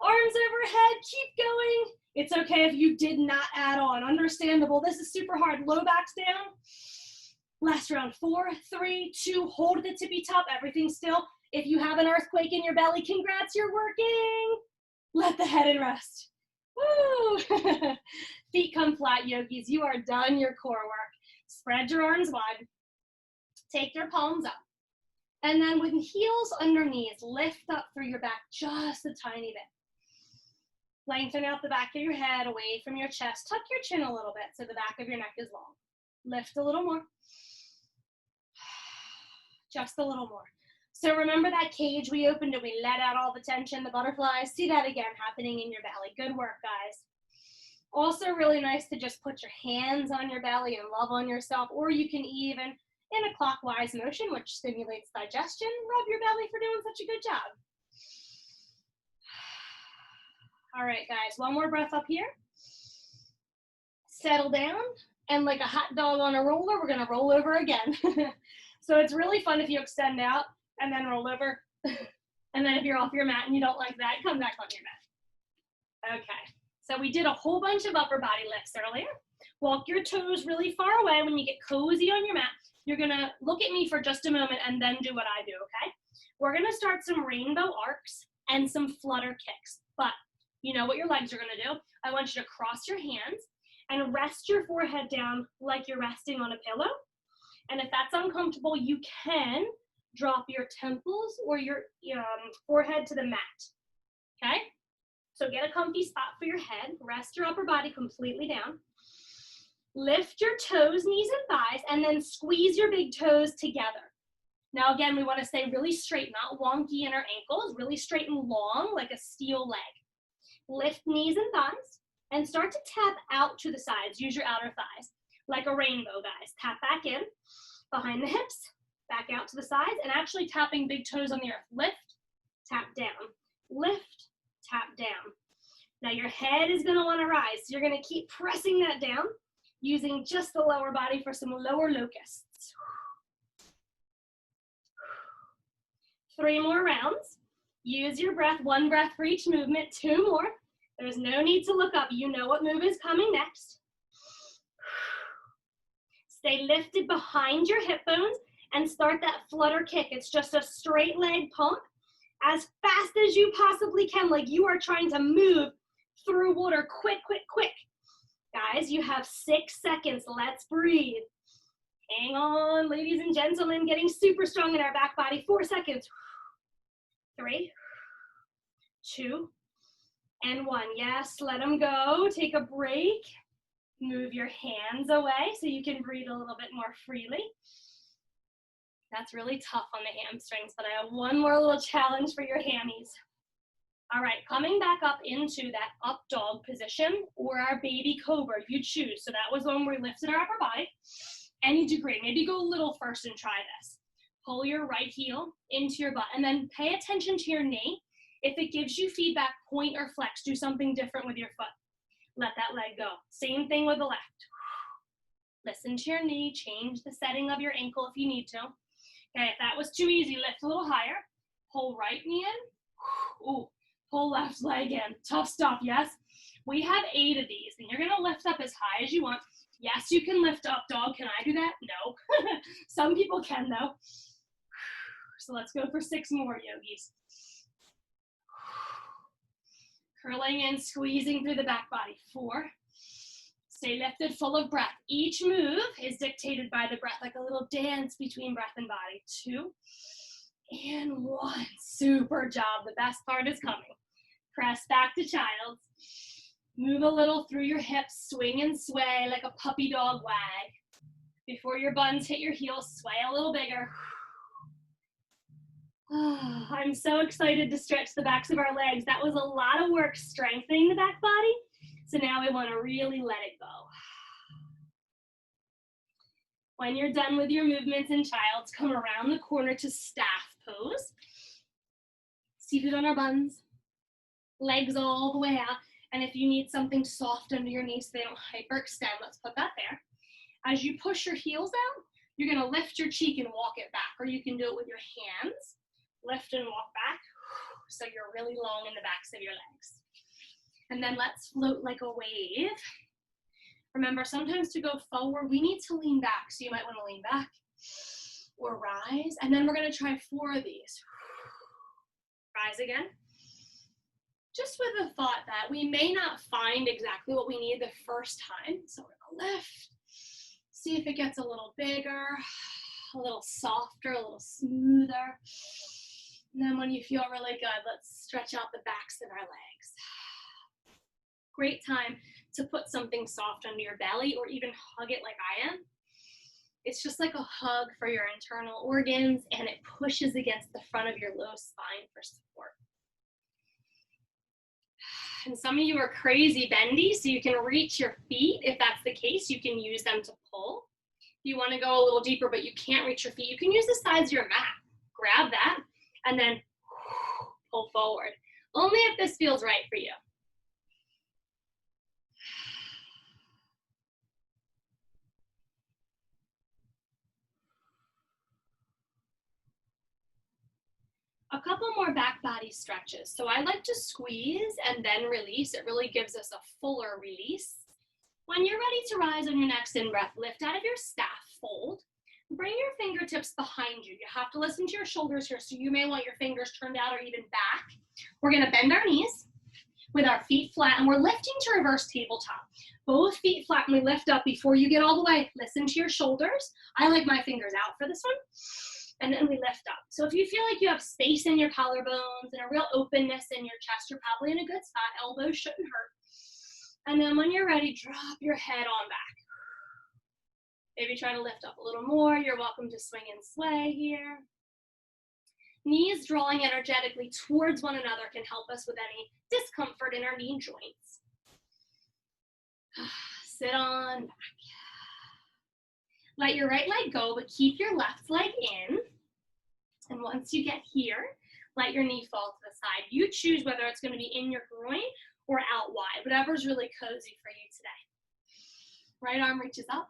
Arms overhead. Keep going. It's okay if you did not add on. Understandable. This is super hard. Low back's down. Last round. 4, 3, 2. Hold the tippy top. Everything still. If you have an earthquake in your belly, congrats, you're working. Let the head in rest. Woo! Feet come flat, yogis. You are done your core work. Spread your arms wide. Take your palms up. And then with heels under knees, lift up through your back just a tiny bit. Lengthen out the back of your head away from your chest. Tuck your chin a little bit so the back of your neck is long. Lift a little more. Just a little more. So remember that cage we opened and we let out all the tension, the butterflies? See that again happening in your belly. Good work, guys. Also really nice to just put your hands on your belly and love on yourself, or you can even, in a clockwise motion, which stimulates digestion, rub your belly for doing such a good job. All right, guys, one more breath up here. Settle down, and like a hot dog on a roller, we're gonna roll over again. So it's really fun if you extend out and then roll over. And then if you're off your mat and you don't like that, come back on your mat. Okay, so we did a whole bunch of upper body lifts earlier. Walk your toes really far away. When you get cozy on your mat, you're gonna look at me for just a moment and then do what I do, okay? We're gonna start some rainbow arcs and some flutter kicks, but you know what your legs are gonna do. I want you to cross your hands and rest your forehead down like you're resting on a pillow. And if that's uncomfortable, you can drop your temples or your forehead to the mat, okay? So get a comfy spot for your head. Rest your upper body completely down. Lift your toes, knees, and thighs, and then squeeze your big toes together. Now, again, we want to stay really straight, not wonky in our ankles, really straight and long like a steel leg. Lift knees and thighs, and start to tap out to the sides. Use your outer thighs, like a rainbow, guys. Tap back in, behind the hips, back out to the sides, and actually tapping big toes on the earth. Lift, tap down, lift, tap down. Now your head is gonna wanna rise, so you're gonna keep pressing that down, using just the lower body for some lower locusts. 3 more rounds. Use your breath, 1 breath for each movement, 2 more. There's no need to look up. You know what move is coming next. Stay lifted behind your hip bones and start that flutter kick. It's just a straight leg pump as fast as you possibly can, like you are trying to move through water. Quick, quick, quick. Guys, you have 6 seconds. Let's breathe. Hang on, ladies and gentlemen, getting super strong in our back body. 4 seconds. 3, 2, and 1. Yes, let them go. Take a break. Move your hands away so you can breathe a little bit more freely. That's really tough on the hamstrings, but I have one more little challenge for your hammies. All right, coming back up into that up dog position or our baby cobra, you choose. So that was when we lifted our upper body. Any degree, maybe go little first and try this. Pull your right heel into your butt and then pay attention to your knee. If it gives you feedback, point or flex, do something different with your foot. Let that leg go. Same thing with the left. Listen to your knee, change the setting of your ankle if you need to. Okay, if that was too easy, lift a little higher. Pull right knee in. Ooh, pull left leg in. Tough stuff, yes? We have 8 of these, and you're gonna lift up as high as you want. Yes, you can lift up dog. Can I do that? No. Some people can though. So let's go for 6 more, yogis. Curling in, squeezing through the back body. 4. Stay lifted, full of breath. Each move is dictated by the breath, like a little dance between breath and body. 2 and 1. Super job. The best part is coming. Press back to child's. Move a little through your hips, swing and sway like a puppy dog wag. Before your buns hit your heels, sway a little bigger. Oh, I'm so excited to stretch the backs of our legs. That was a lot of work strengthening the back body. So now we want to really let it go. When you're done with your movements in child's, come around the corner to staff pose. Seated on our buns, legs all the way out. And if you need something soft under your knees so they don't hyperextend, let's put that there. As you push your heels out, you're gonna lift your cheek and walk it back, or you can do it with your hands. Lift and walk back, so you're really long in the backs of your legs. And then let's float like a wave. Remember, sometimes to go forward, we need to lean back. So you might wanna lean back or rise. And then we're gonna try 4 of these. Rise again. Just with the thought that we may not find exactly what we need the first time. So we're gonna lift, see if it gets a little bigger, a little softer, a little smoother. And then when you feel really good, let's stretch out the backs of our legs. Great time to put something soft under your belly or even hug it like I am. It's just like a hug for your internal organs, and it pushes against the front of your low spine for support. And some of you are crazy bendy, so you can reach your feet. If that's the case, you can use them to pull. If you want to go a little deeper, but you can't reach your feet, you can use the sides of your mat. Grab that, and then pull forward. Only if this feels right for you. A couple more back body stretches. So I like to squeeze and then release. It really gives us a fuller release. When you're ready to rise on your next in-breath, lift out of your staff, fold. Bring your fingertips behind you. You have to listen to your shoulders here, so you may want your fingers turned out or even back. We're gonna bend our knees with our feet flat, and we're lifting to reverse tabletop. Both feet flat, and we lift up before you get all the way. Listen to your shoulders. I like my fingers out for this one. And then we lift up. So if you feel like you have space in your collarbones and a real openness in your chest, you're probably in a good spot. Elbows shouldn't hurt. And then when you're ready, drop your head on back. Maybe try to lift up a little more. You're welcome to swing and sway here. Knees drawing energetically towards one another can help us with any discomfort in our knee joints. Sit on back. Let your right leg go, but keep your left leg in. And once you get here, let your knee fall to the side. You choose whether it's going to be in your groin or out wide, whatever's really cozy for you today. Right arm reaches up,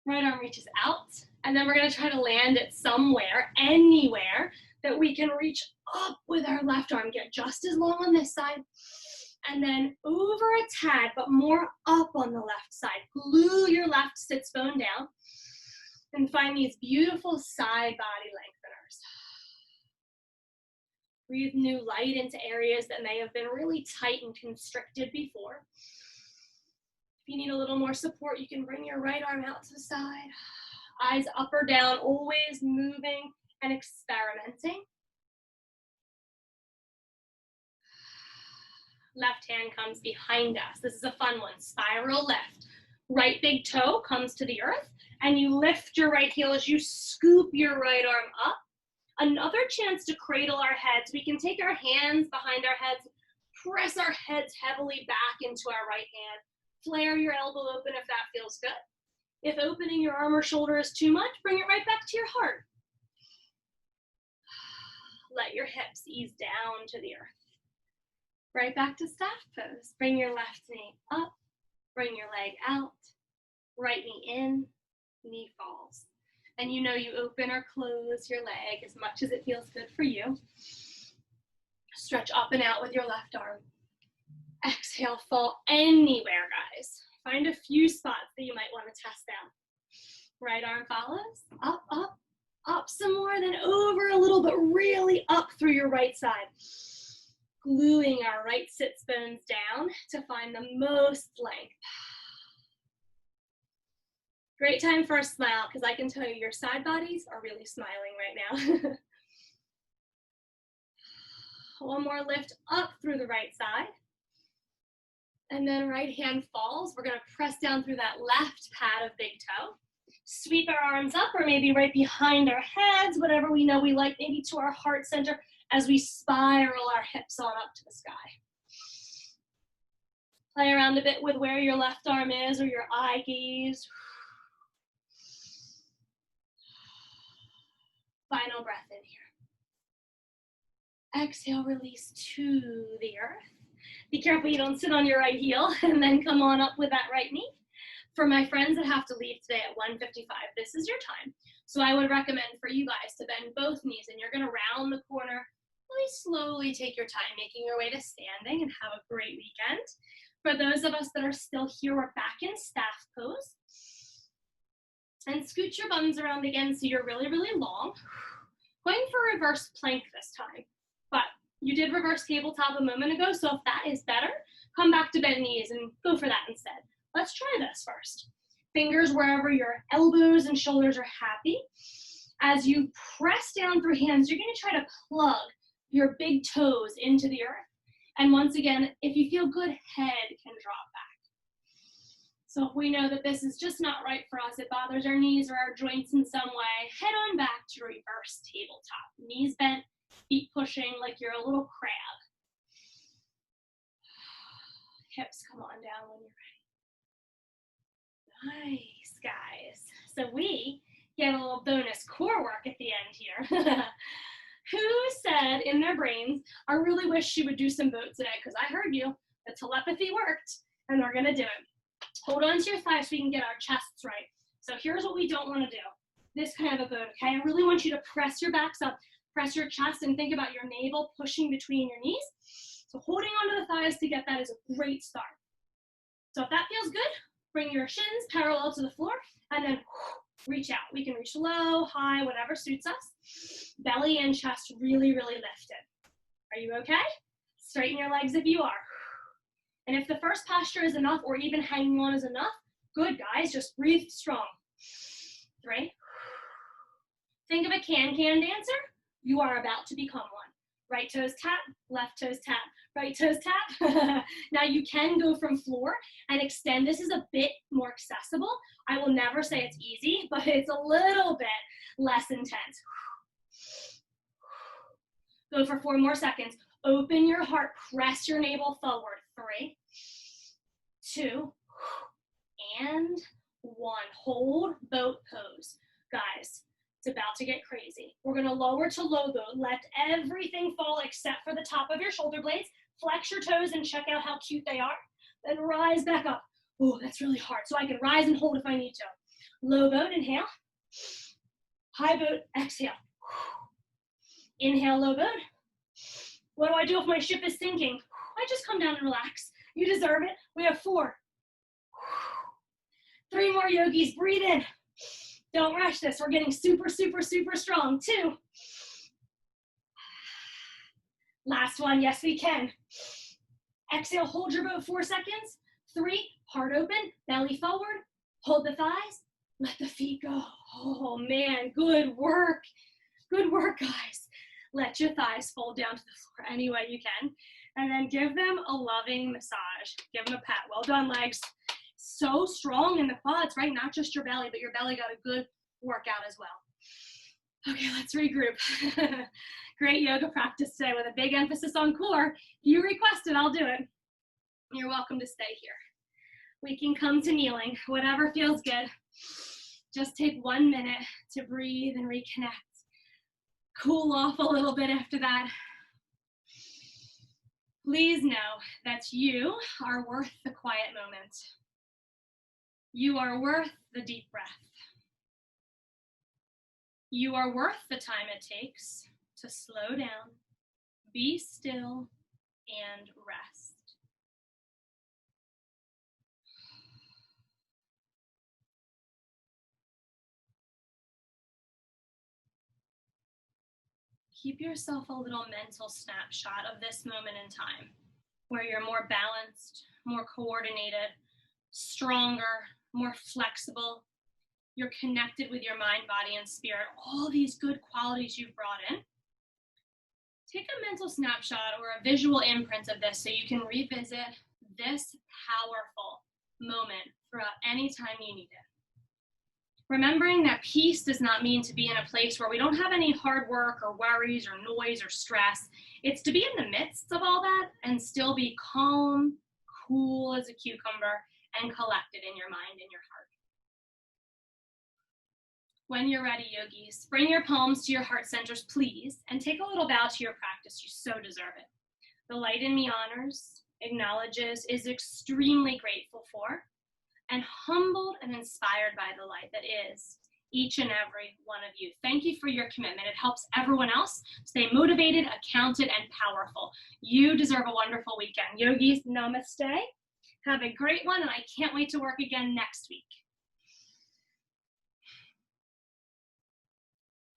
right arm reaches out, and then we're going to try to land it somewhere, anywhere that we can reach up with our left arm. Get just as long on this side, and then over a tad, but more up on the left side. Glue your left sits bone down and find these beautiful side body lengtheners. Breathe new light into areas that may have been really tight and constricted before. If you need a little more support, you can bring your right arm out to the side. Eyes up or down, always moving and experimenting. Left hand comes behind us. This is a fun one. Spiral lift. Right big toe comes to the earth, And you lift your right heel as you scoop your right arm up. Another chance to cradle our heads. We can take our hands behind our heads, press our heads heavily back into our right hand. Flare your elbow open if that feels good. If opening your arm or shoulder is too much, bring it right back to your heart. Let your hips ease down to the earth. Right back to staff pose. Bring your left knee up, bring your leg out, right knee in, knee falls. And you know you open or close your leg as much as it feels good for you. Stretch up and out with your left arm. Exhale, fall anywhere, guys. Find a few spots that you might want to test out. Right arm follows, up, up, up some more, then over a little, but really up through your right side. Gluing our right sits bones down to find the most length. Great time for a smile, because I can tell you your side bodies are really smiling right now. One more lift up through the right side. And then right hand falls. We're going to press down through that left pad of big toe. Sweep our arms up, or maybe right behind our heads, whatever we know we like, maybe to our heart center as we spiral our hips on up to the sky. Play around a bit with where your left arm is or your eye gaze. Final breath in here. Exhale, release to the earth. Be careful you don't sit on your right heel, and then come on up with that right knee. For my friends that have to leave today at 1:55, this is your time. So I would recommend for you guys to bend both knees, and you're gonna round the corner. Really slowly take your time, making your way to standing, and have a great weekend. For those of us that are still here, we're back in staff pose. And scoot your buns around again so you're really, really long. Going for reverse plank this time. But you did reverse tabletop a moment ago, so if that is better, come back to bent knees and go for that instead. Let's try this first. Fingers wherever your elbows and shoulders are happy. As you press down through hands, you're gonna try to plug your big toes into the earth. And once again, if you feel good, head can drop back. So if we know that this is just not right for us, it bothers our knees or our joints in some way, head on back to reverse tabletop. Knees bent, feet pushing like you're a little crab. Hips come on down when you're ready. Nice, guys. So we get a little bonus core work at the end here. Who said in their brains, I really wish she would do some boat today, because I heard you, the telepathy worked, and we're gonna do it. Hold on to your thighs so we can get our chests right. So here's what we don't wanna do. This kind of a boat, okay? I really want you to press your backs up, press your chest, and think about your navel pushing between your knees. So holding onto the thighs to get that is a great start. So if that feels good, bring your shins parallel to the floor, and then reach out. We can reach low, high, whatever suits us. Belly and chest really, really lifted. Are you okay? Straighten your legs if you are. And if the first posture is enough, or even hanging on is enough, good, guys, just breathe strong. 3. Think of a can-can dancer. You are about to become one. Right toes tap, left toes tap, right toes tap. Now you can go from floor and extend. This is a bit more accessible. I will never say it's easy, but it's a little bit less intense. Go for 4 more seconds. Open your heart, press your navel forward. 3, 2, and 1. Hold boat pose. Guys, it's about to get crazy. We're gonna lower to low boat. Let everything fall except for the top of your shoulder blades. Flex your toes and check out how cute they are. Then rise back up. Oh, that's really hard. So I can rise and hold if I need to. Low boat, inhale. High boat, exhale. Inhale, low boat. What do I do if my ship is sinking? I just come down and relax. You deserve it. We have 4. 3 more yogis, breathe in. Don't rush this. We're getting super, super, super strong. 2. Last one, yes we can. Exhale, hold your boat 4 seconds. 3, heart open, belly forward. Hold the thighs, let the feet go. Oh man, good work. Good work, guys. Let your thighs fold down to the floor any way you can. And then give them a loving massage. Give them a pat. Well done, legs. so strong in the quads, right? Not just your belly, but your belly got a good workout as well. Okay, let's regroup. Great yoga practice today with a big emphasis on core. If you request it, I'll do it. You're welcome to stay here. We can come to kneeling, whatever feels good. Just take 1 minute to breathe and reconnect. Cool off a little bit after that. Please know that you are worth the quiet moment. You are worth the deep breath. You are worth the time it takes to slow down, be still, and rest. Keep yourself a little mental snapshot of this moment in time, where you're more balanced, more coordinated, stronger, more flexible. You're connected with your mind, body, and spirit. All these good qualities you've brought in. Take a mental snapshot or a visual imprint of this so you can revisit this powerful moment throughout any time you need it. Remembering that peace does not mean to be in a place where we don't have any hard work or worries or noise or stress. It's to be in the midst of all that and still be calm, cool as a cucumber, and collected in your mind and your heart. When you're ready, yogis, bring your palms to your heart centers, please, and take a little bow to your practice. You so deserve it. The light in me honors, acknowledges, is extremely grateful for, and humbled and inspired by the light that is each and every one of you. Thank you for your commitment. It helps everyone else stay motivated, accounted, and powerful. You deserve a wonderful weekend. Yogis, namaste. Have a great one, and I can't wait to work again next week.